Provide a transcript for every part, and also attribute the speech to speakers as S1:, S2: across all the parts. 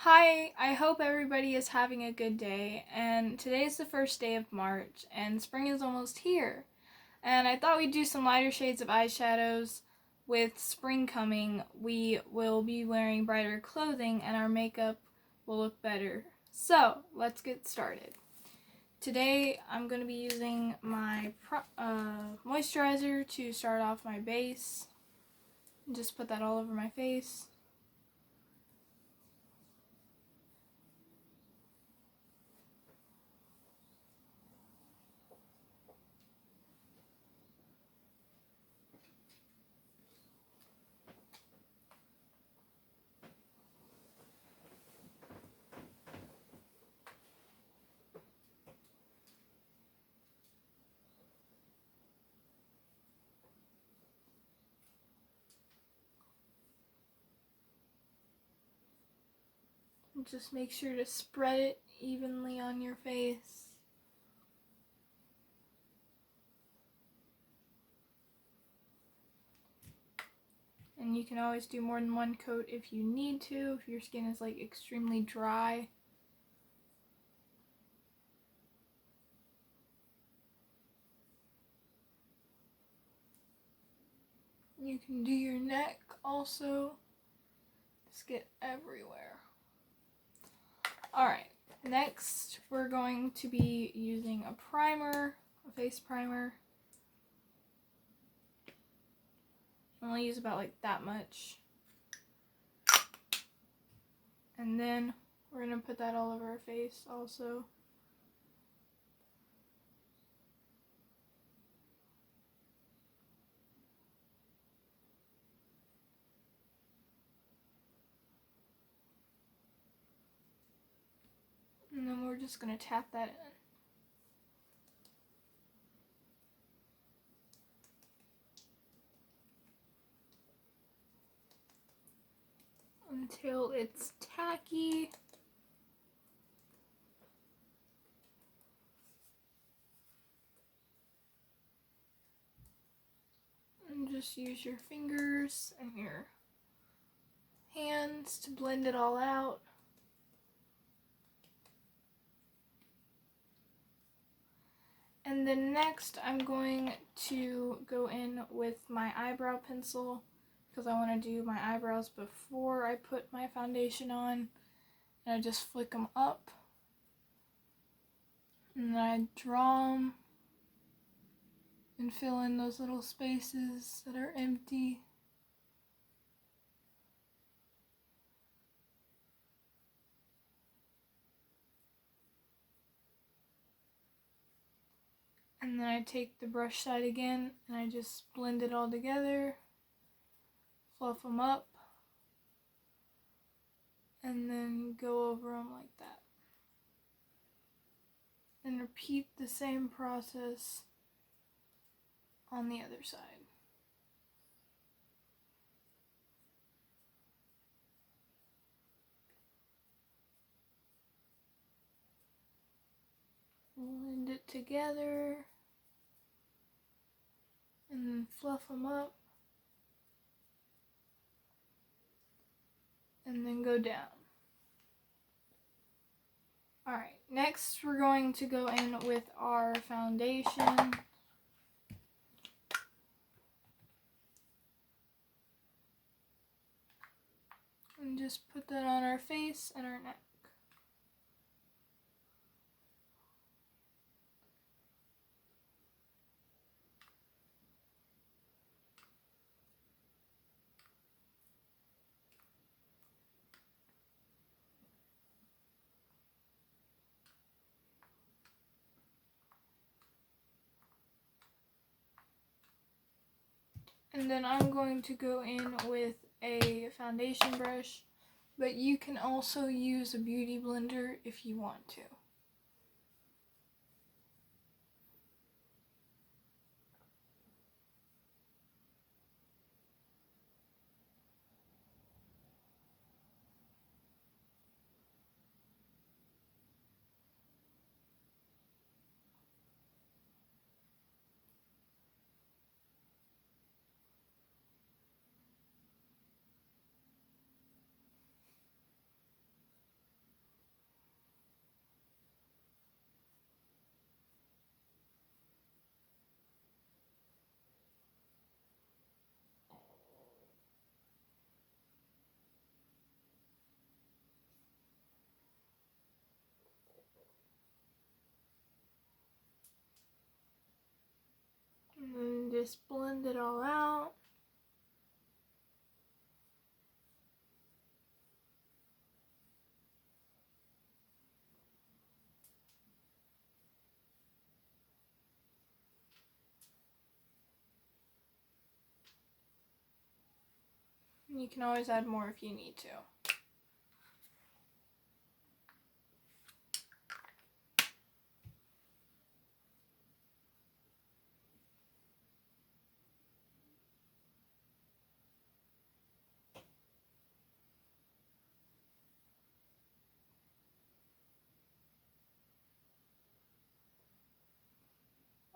S1: Hi, I hope everybody is having a good day, and today is the first day of March, and spring is almost here. And I thought we'd do some lighter shades of eyeshadows. With spring coming, we will be wearing brighter clothing and our makeup will look better. So, let's get started. Today, I'm going to be using my moisturizer to start off my base. Just put that all over my face. Just make sure to spread it evenly on your face. And you can always do more than one coat if you need to, if your skin is like extremely dry. You can do your neck also. Just get everywhere. Alright, next we're going to be using a primer, a face primer. I only use about like that much. And then we're going to put that all over our face also. And then we're just going to tap that in until it's tacky. And just use your fingers and your hands to blend it all out. And then next I'm going to go in with my eyebrow pencil because I want to do my eyebrows before I put my foundation on. And I just flick them up. And then I draw them and fill in those little spaces that are empty. And then I take the brush side again and I just blend it all together, fluff them up, and then go over them like that. And repeat the same process on the other side. Blend it together and then fluff them up and then go down. Alright, next we're going to go in with our foundation. And just put that on our face and our neck. And then I'm going to go in with a foundation brush, but you can also use a beauty blender if you want to. and just blend it all out. You can always add more if you need to.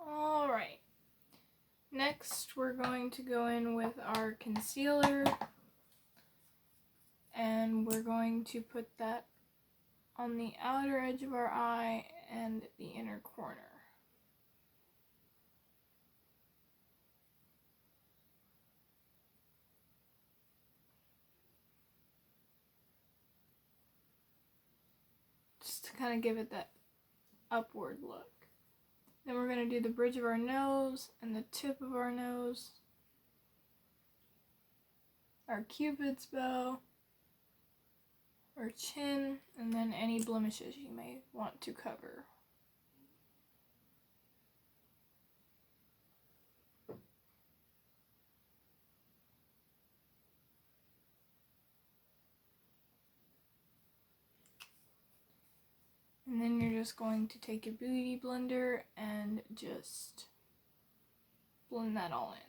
S1: Alright, next we're going to go in with our concealer, and we're going to put that on the outer edge of our eye and the inner corner. Just to kind of give it that upward look. Then we're going to do the bridge of our nose and the tip of our nose, our cupid's bow, our chin, and then any blemishes you may want to cover. And then you're just going to take your beauty blender and just blend that all in.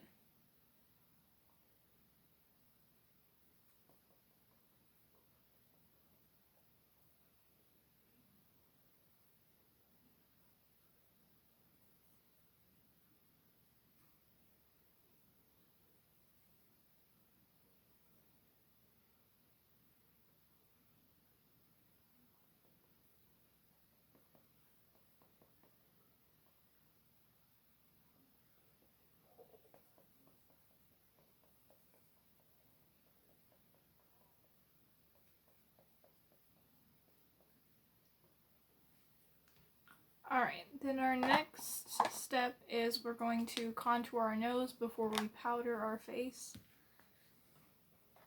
S1: Alright, then our next step is we're going to contour our nose before we powder our face.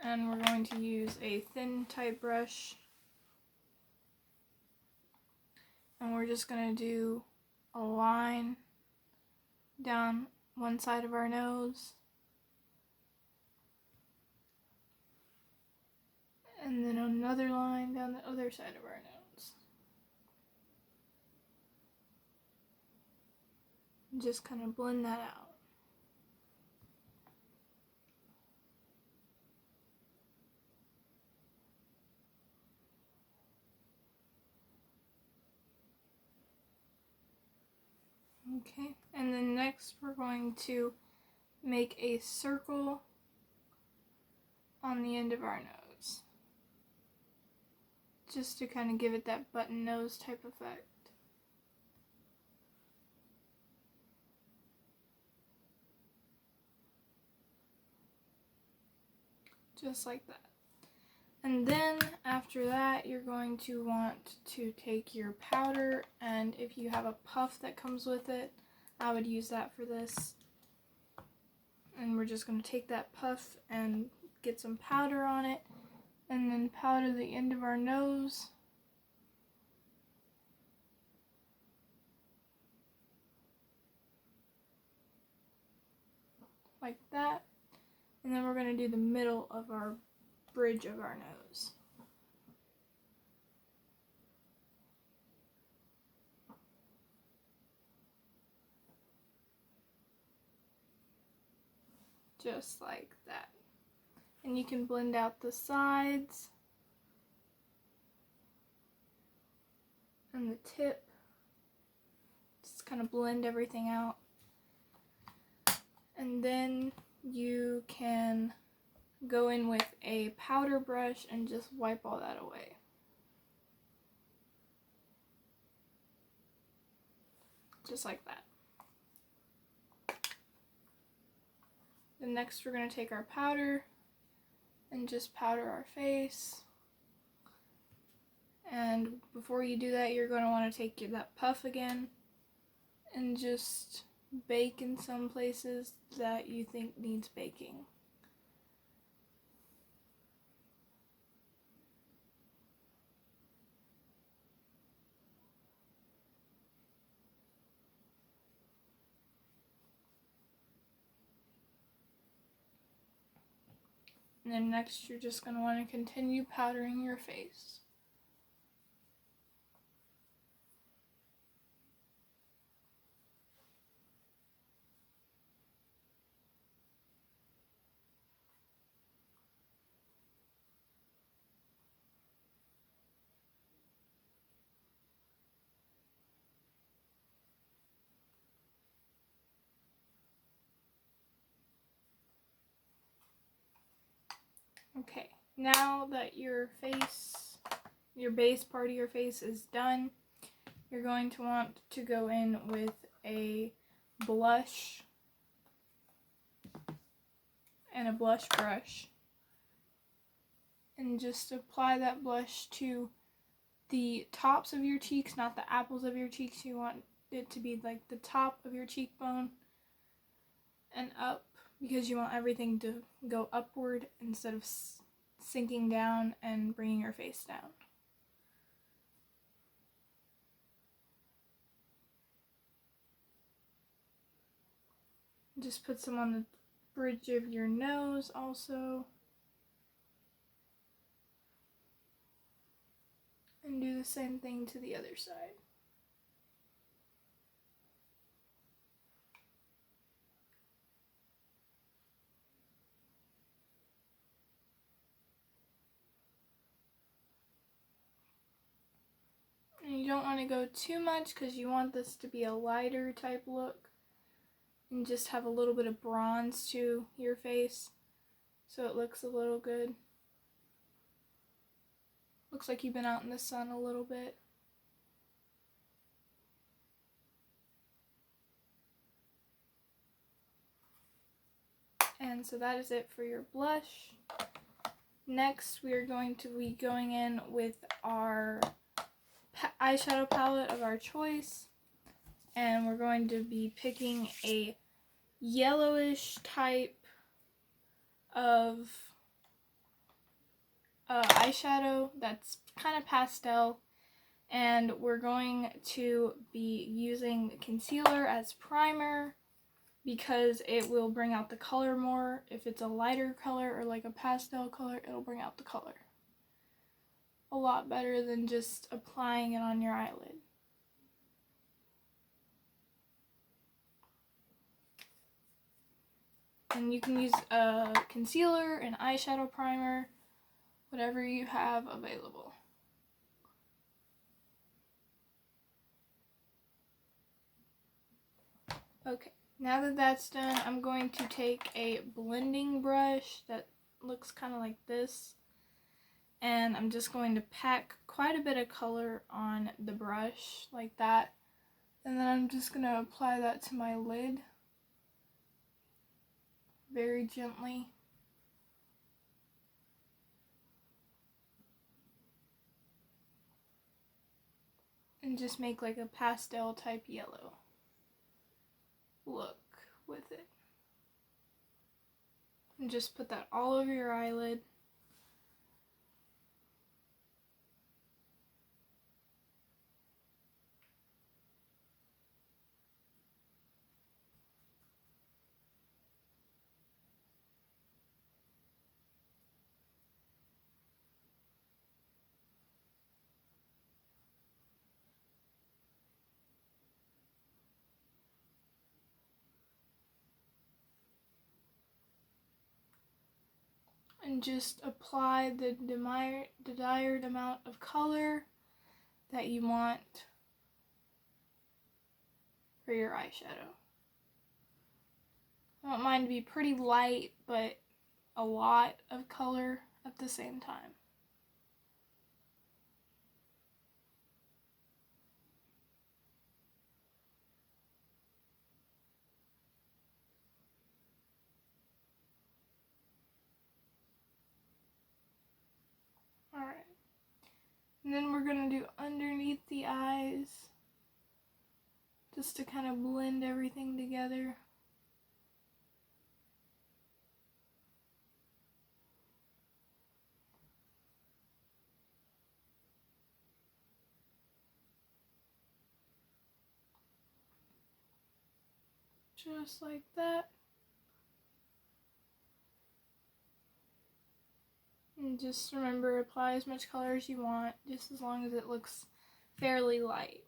S1: And we're going to use a thin type brush. And we're just going to do a line down one side of our nose. And then another line down the other side of our nose. Just kind of blend that out. Okay, and then next we're going to make a circle on the end of our nose, just to kind of give it that button nose type effect. Just like that. And then after that, you're going to want to take your powder, and if you have a puff that comes with it, I would use that for this. And we're just going to take that puff and get some powder on it, and then powder the end of our nose. Like that. And then we're going to do the middle of our bridge of our nose. Just like that. And you can blend out the sides and the tip. Just kind of blend everything out. And then you can go in with a powder brush and just wipe all that away. Just like that. Then next we're going to take our powder and just powder our face. And before you do that, you're going to want to take that puff again and just bake in some places that you think needs baking. And then next you're just going to want to continue powdering your face. Okay, now that your base part of your face is done, you're going to want to go in with a blush and a blush brush and just apply that blush to the tops of your cheeks, not the apples of your cheeks. You want it to be like the top of your cheekbone and up, because you want everything to go upward instead of sinking down and bringing your face down. Just put some on the bridge of your nose also. And do the same thing to the other side. And you don't want to go too much because you want this to be a lighter type look and just have a little bit of bronze to your face so it looks a little good. Looks like you've been out in the sun a little bit. And so that is it for your blush. Next, we are going to be going in with our eyeshadow palette of our choice. And we're going to be picking a yellowish type of eyeshadow that's kind of pastel. And we're going to be using concealer as primer because it will bring out the color more. If it's a lighter color or like a pastel color, it'll bring out the color a lot better than just applying it on your eyelid. And you can use a concealer, an eyeshadow primer, whatever you have available. Okay, now that that's done, I'm going to take a blending brush that looks kind of like this, and I'm just going to pack quite a bit of color on the brush like that, and then I'm just going to apply that to my lid very gently. And just make like a pastel type yellow look with it. And just put that all over your eyelid. And just apply the desired amount of color that you want for your eyeshadow. I want mine to be pretty light, but a lot of color at the same time. Alright. And then we're going to do underneath the eyes just to kind of blend everything together. Just like that. And just remember, apply as much color as you want, just as long as it looks fairly light.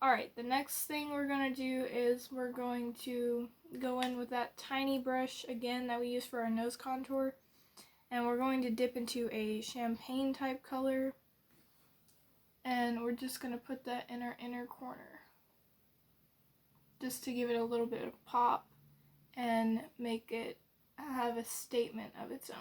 S1: Alright, the next thing we're going to do is we're going to go in with that tiny brush again that we use for our nose contour. And we're going to dip into a champagne type color. And we're just going to put that in our inner corner, just to give it a little bit of pop and make it have a statement of its own.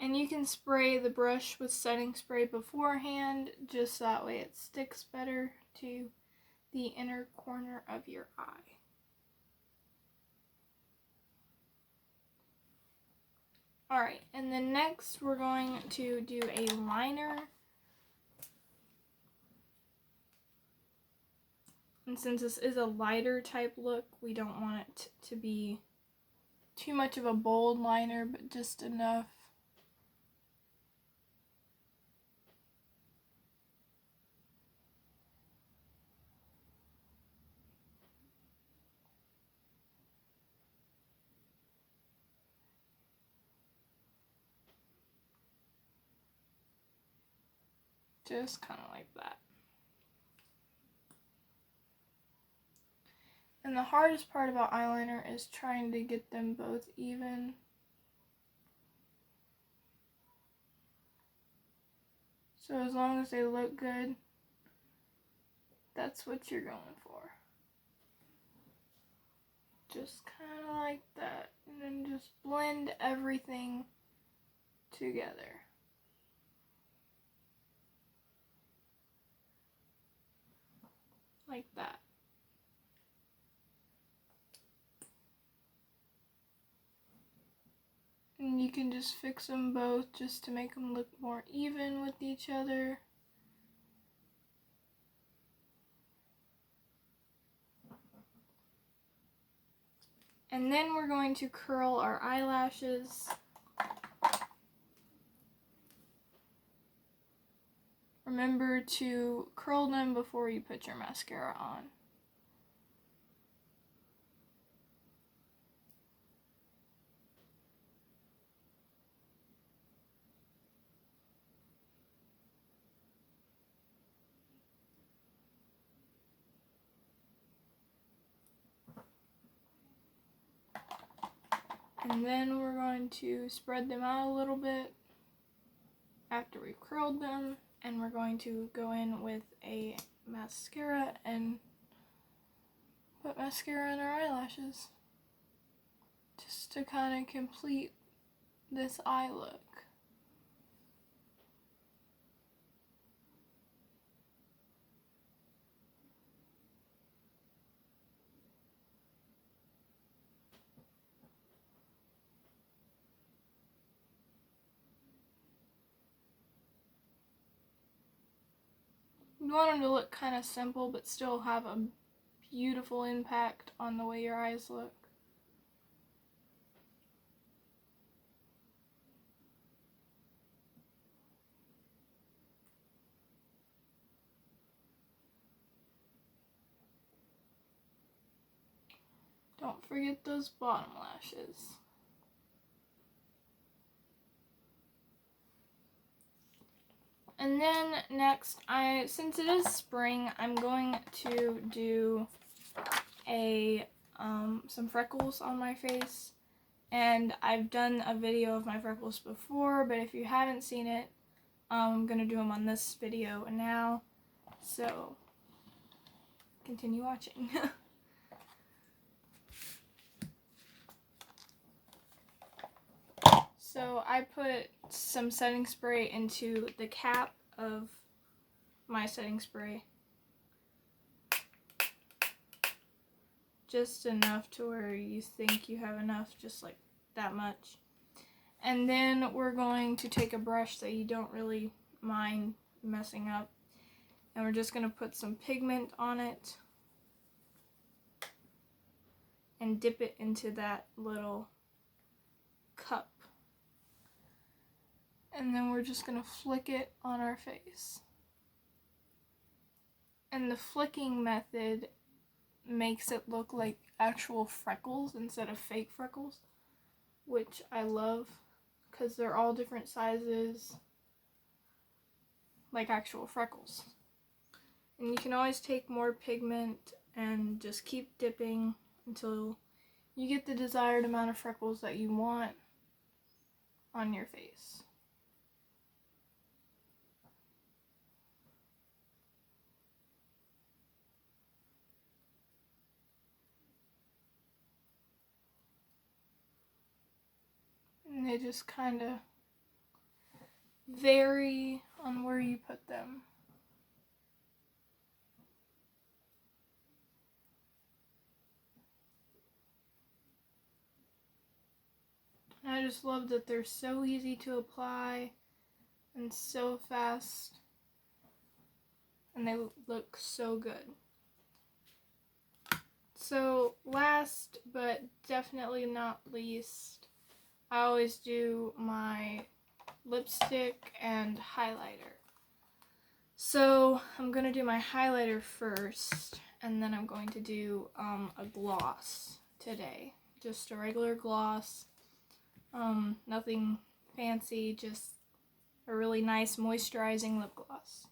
S1: And you can spray the brush with setting spray beforehand, just that way it sticks better to the inner corner of your eye. Alright, and then next we're going to do a liner. And since this is a lighter type look, we don't want it to be too much of a bold liner, but just enough. Just kind of like that. And the hardest part about eyeliner is trying to get them both even. So as long as they look good, that's what you're going for. Just kind of like that. And then just blend everything together. Like that. And you can just fix them both just to make them look more even with each other. And then we're going to curl our eyelashes. Remember to curl them before you put your mascara on. And then we're going to spread them out a little bit after we've curled them. And we're going to go in with a mascara and put mascara in our eyelashes. Just to kind of complete this eye look. You want them to look kind of simple, but still have a beautiful impact on the way your eyes look. Don't forget those bottom lashes. And then next, since it is spring, I'm going to do some freckles on my face. And I've done a video of my freckles before, but if you haven't seen it, I'm going to do them on this video now. So, continue watching. So I put some setting spray into the cap of my setting spray. Just enough to where you think you have enough, just like that much. And then we're going to take a brush that you don't really mind messing up, and we're just going to put some pigment on it and dip it into that little cup. And then we're just going to flick it on our face. And the flicking method makes it look like actual freckles instead of fake freckles, which I love because they're all different sizes, like actual freckles. And you can always take more pigment and just keep dipping until you get the desired amount of freckles that you want on your face. And they just kind of vary on where you put them. And I just love that they're so easy to apply and so fast, and they look so good. So last but definitely not least, I always do my lipstick and highlighter. So I'm going to do my highlighter first, and then I'm going to do a gloss today. Just a regular gloss, nothing fancy, just a really nice moisturizing lip gloss.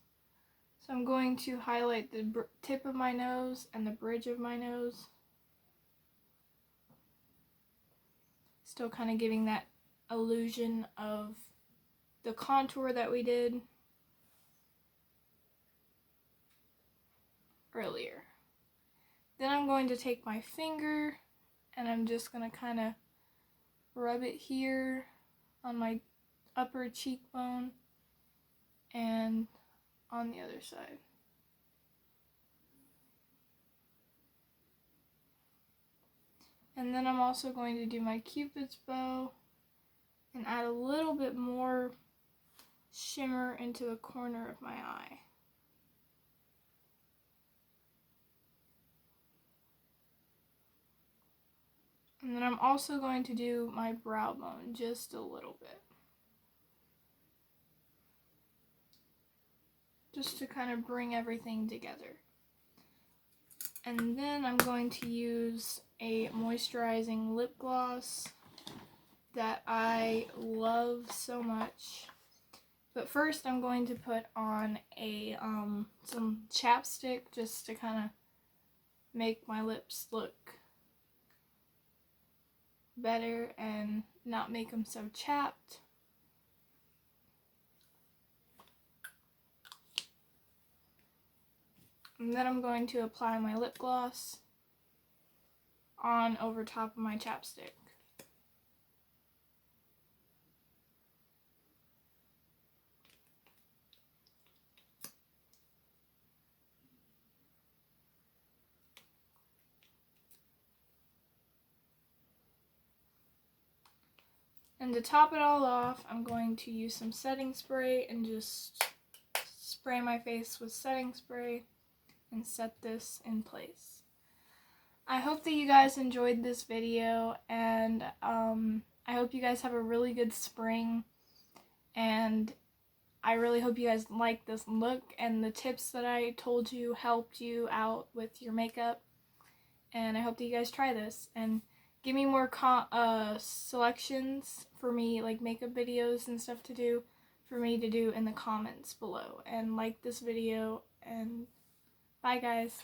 S1: So I'm going to highlight the tip of my nose and the bridge of my nose. Still kind of giving that illusion of the contour that we did earlier. Then I'm going to take my finger and I'm just going to kind of rub it here on my upper cheekbone and on the other side. And then I'm also going to do my Cupid's bow and add a little bit more shimmer into the corner of my eye. And then I'm also going to do my brow bone just a little bit, just to kind of bring everything together. And then I'm going to use a moisturizing lip gloss that I love so much. But first I'm going to put on a some chapstick just to kind of make my lips look better and not make them so chapped. And then I'm going to apply my lip gloss on over top of my chapstick. And to top it all off, I'm going to use some setting spray and just spray my face with setting spray and set this in place. I hope that you guys enjoyed this video, and I hope you guys have a really good spring, and I really hope you guys like this look and the tips that I told you helped you out with your makeup, and I hope that you guys try this and give me more selections for me, like makeup videos and stuff to do for me to do in the comments below, and like this video, and bye guys.